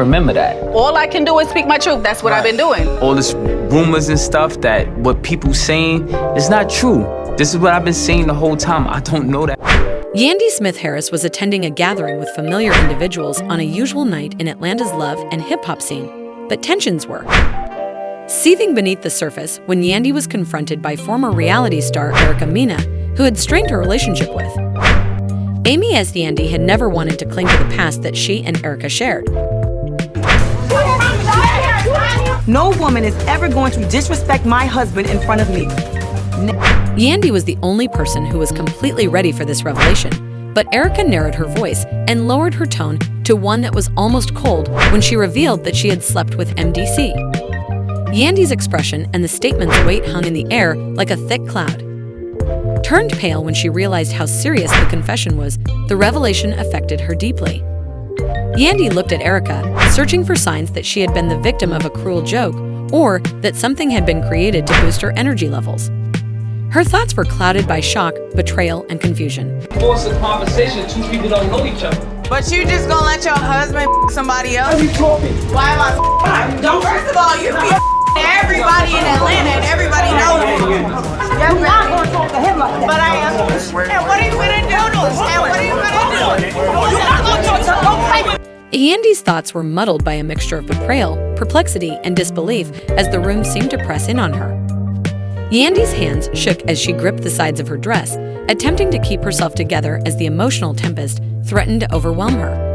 Remember that. All I can do is speak my truth. That's what I've been doing. All this rumors and stuff that what people saying is not true. This is what I've been saying the whole time. I don't know that. Yandy Smith Harris was attending a gathering with familiar individuals on a usual night in Atlanta's love and hip-hop scene, but tensions were seething beneath the surface when Yandy was confronted by former reality star Erica Mena, who had strained her relationship with. Amy as Yandy had never wanted to cling to the past that she and Erica shared. No woman is ever going to disrespect my husband in front of me. Yandy was the only person who was completely ready for this revelation, but Erica narrowed her voice and lowered her tone to one that was almost cold when she revealed that she had slept with Mendeecees. Yandy's expression and the statement's weight hung in the air like a thick cloud. Turned pale when she realized how serious the confession was, the revelation affected her deeply. Yandy looked at Erica, searching for signs that she had been the victim of a cruel joke or that something had been created to boost her energy levels. Her thoughts were clouded by shock, betrayal, and confusion. Force a conversation, two people don't know each other. But you just gonna let your husband somebody else? What are you talking? Why am I don't? First of all, you be everybody in Atlanta and everybody knows you. Yes, You're not going to talk to him like that. but I am. And what are you gonna do? And what are you gonna do? You're not going to talk to him. Yandy's thoughts were muddled by a mixture of betrayal, perplexity, and disbelief as the room seemed to press in on her. Yandy's hands shook as she gripped the sides of her dress, attempting to keep herself together as the emotional tempest threatened to overwhelm her.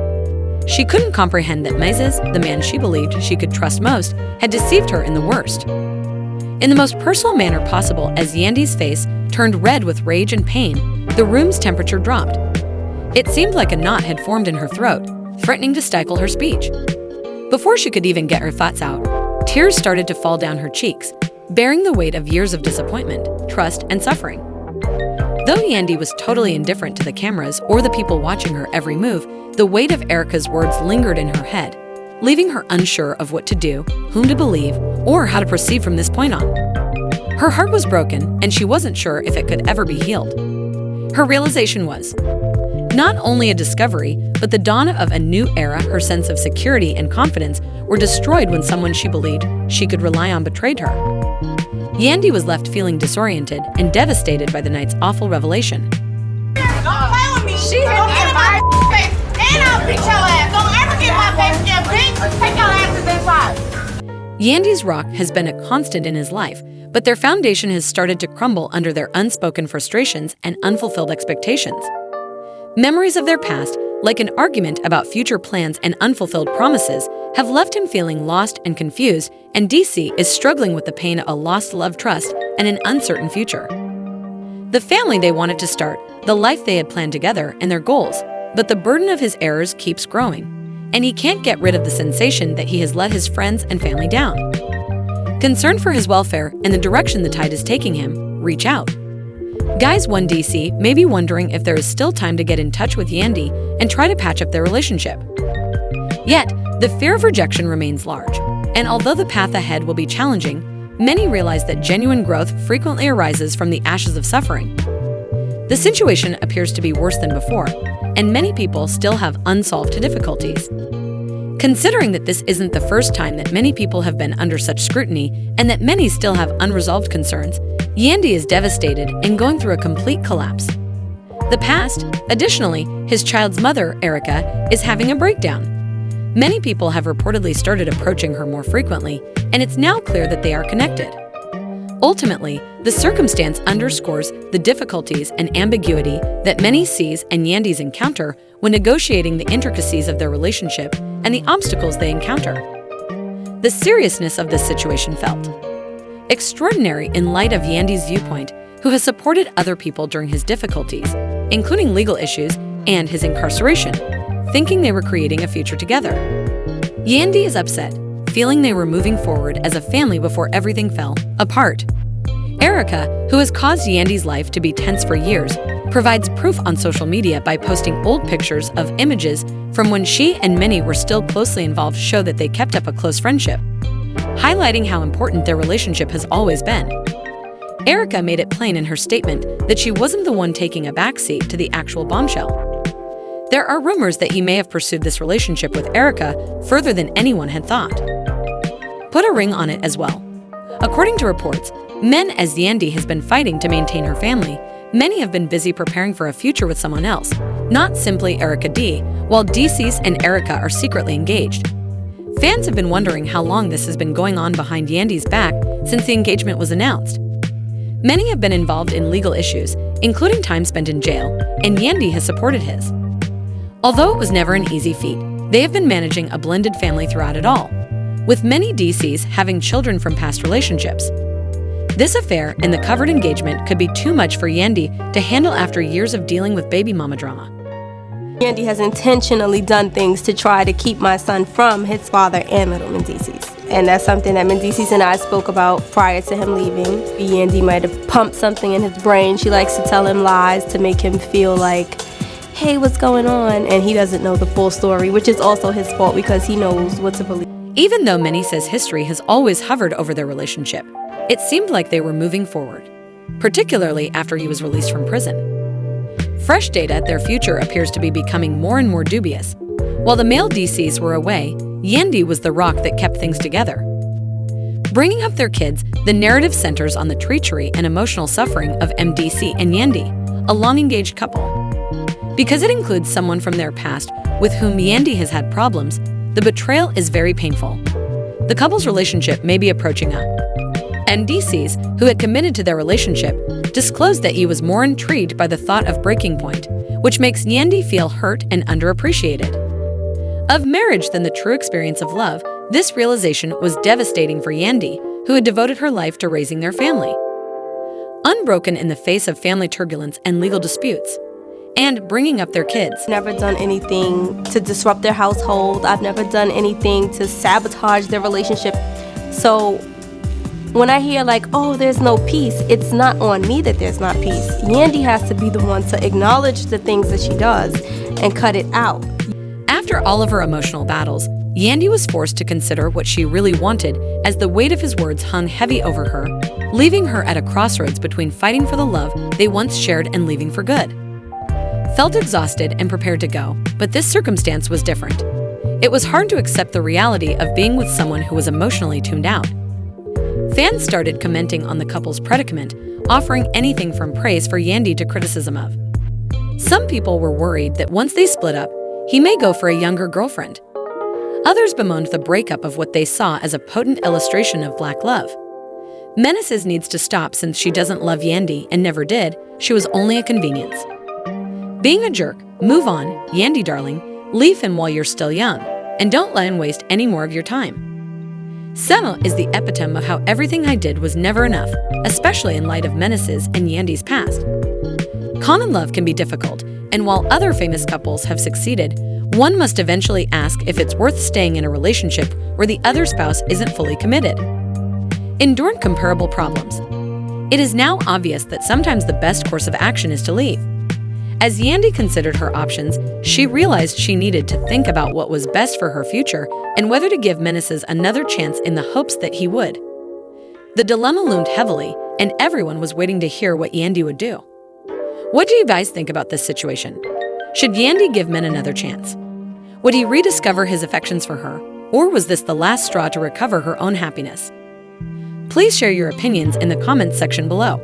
She couldn't comprehend that Mendeecees, the man she believed she could trust most, had deceived her in the worst. In the most personal manner possible, as Yandy's face turned red with rage and pain, the room's temperature dropped. It seemed like a knot had formed in her throat, threatening to stifle her speech. Before she could even get her thoughts out, tears started to fall down her cheeks, bearing the weight of years of disappointment, trust, and suffering. Though Yandy was totally indifferent to the cameras or the people watching her every move, the weight of Erica's words lingered in her head, leaving her unsure of what to do, whom to believe, or how to proceed from this point on. Her heart was broken, and she wasn't sure if it could ever be healed. Her realization was not only a discovery, but the dawn of a new era. Her sense of security and confidence were destroyed when someone she believed she could rely on betrayed her. Yandy was left feeling disoriented and devastated by the night's awful revelation. Don't play with me. She don't get in my face, and I'll beat your ass. Don't ever get my face again, bitch. Take your asses inside. Yandy's rock has been a constant in his life, but their foundation has started to crumble under their unspoken frustrations and unfulfilled expectations. Memories of their past, like an argument about future plans and unfulfilled promises, have left him feeling lost and confused, and DC is struggling with the pain of a lost love, trust, and an uncertain future. The family they wanted to start, the life they had planned together, and their goals, but the burden of his errors keeps growing, and he can't get rid of the sensation that he has let his friends and family down. Concerned for his welfare and the direction the tide is taking him, reach out. Guys 1 DC may be wondering if there is still time to get in touch with Yandy and try to patch up their relationship. Yet, the fear of rejection remains large, and although the path ahead will be challenging, many realize that genuine growth frequently arises from the ashes of suffering. The situation appears to be worse than before, and many people still have unsolved difficulties. Considering that this isn't the first time that many people have been under such scrutiny and that many still have unresolved concerns, Yandy is devastated and going through a complete collapse. The past, additionally, his child's mother, Erica, is having a breakdown. Many people have reportedly started approaching her more frequently, and it's now clear that they are connected. Ultimately, the circumstance underscores the difficulties and ambiguity that Mendeecees and Yandys encounter when negotiating the intricacies of their relationship and the obstacles they encounter. The seriousness of this situation felt extraordinary in light of Yandy's viewpoint, who has supported other people during his difficulties, including legal issues and his incarceration, thinking they were creating a future together. Yandy is upset, feeling they were moving forward as a family before everything fell apart. Erica, who has caused Yandy's life to be tense for years, provides proof on social media by posting old pictures of images from when she and many were still closely involved show that they kept up a close friendship, highlighting how important their relationship has always been. Erica made it plain in her statement that she wasn't the one taking a backseat to the actual bombshell. There are rumors that he may have pursued this relationship with Erica further than anyone had thought. Put a ring on it as well. According to reports, men as Yandy has been fighting to maintain her family, many have been busy preparing for a future with someone else, not simply Erica D, while Mendeecees and Erica are secretly engaged. Fans have been wondering how long this has been going on behind Yandy's back since the engagement was announced. Many have been involved in legal issues, including time spent in jail, and Yandy has supported his. Although it was never an easy feat, they have been managing a blended family throughout it all, with many Mendeecees having children from past relationships. This affair and the covered engagement could be too much for Yandy to handle after years of dealing with baby mama drama. Yandy has intentionally done things to try to keep my son from his father and little Mendeecees. And that's something that Mendeecees and I spoke about prior to him leaving. Yandy might have pumped something in his brain. She likes to tell him lies to make him feel like, hey, what's going on? And he doesn't know the full story, which is also his fault because he knows what to believe. Even though Mendeecees' history has always hovered over their relationship, it seemed like they were moving forward, particularly after he was released from prison. Fresh data, their future appears to be becoming more and more dubious. While the male Mendeecees were away, Yandy was the rock that kept things together. Bringing up their kids, the narrative centers on the treachery and emotional suffering of Mendeecees and Yandy, a long-engaged couple. Because it includes someone from their past with whom Yandy has had problems, the betrayal is very painful. The couple's relationship may be approaching up. Mendeecees, who had committed to their relationship, disclosed that he was more intrigued by the thought of breaking point, which makes Yandy feel hurt and underappreciated. Of marriage than the true experience of love, this realization was devastating for Yandy, who had devoted her life to raising their family. Unbroken in the face of family turbulence and legal disputes, and bringing up their kids. Never done anything to disrupt their household. I've never done anything to sabotage their relationship. So when I hear like, oh, there's no peace, it's not on me that there's not peace. Yandy has to be the one to acknowledge the things that she does and cut it out. After all of her emotional battles, Yandy was forced to consider what she really wanted as the weight of his words hung heavy over her, leaving her at a crossroads between fighting for the love they once shared and leaving for good. Felt exhausted and prepared to go, but this circumstance was different. It was hard to accept the reality of being with someone who was emotionally tuned out. Fans started commenting on the couple's predicament, offering anything from praise for Yandy to criticism of. Some people were worried that once they split up, he may go for a younger girlfriend. Others bemoaned the breakup of what they saw as a potent illustration of black love. Mendeecees needs to stop since she doesn't love Yandy and never did. She was only a convenience. Being a jerk, move on, Yandy darling, leave him while you're still young, and don't let him waste any more of your time. Settle is the epitome of how everything I did was never enough, especially in light of Mendeecees and Yandy's past. Common love can be difficult, and while other famous couples have succeeded, one must eventually ask if it's worth staying in a relationship where the other spouse isn't fully committed. Endured comparable problems. It is now obvious that sometimes the best course of action is to leave. As Yandy considered her options, she realized she needed to think about what was best for her future and whether to give Mendeecees another chance in the hopes that he would. The dilemma loomed heavily, and everyone was waiting to hear what Yandy would do. What do you guys think about this situation? Should Yandy give Men another chance? Would he rediscover his affections for her, or was this the last straw to recover her own happiness? Please share your opinions in the comments section below.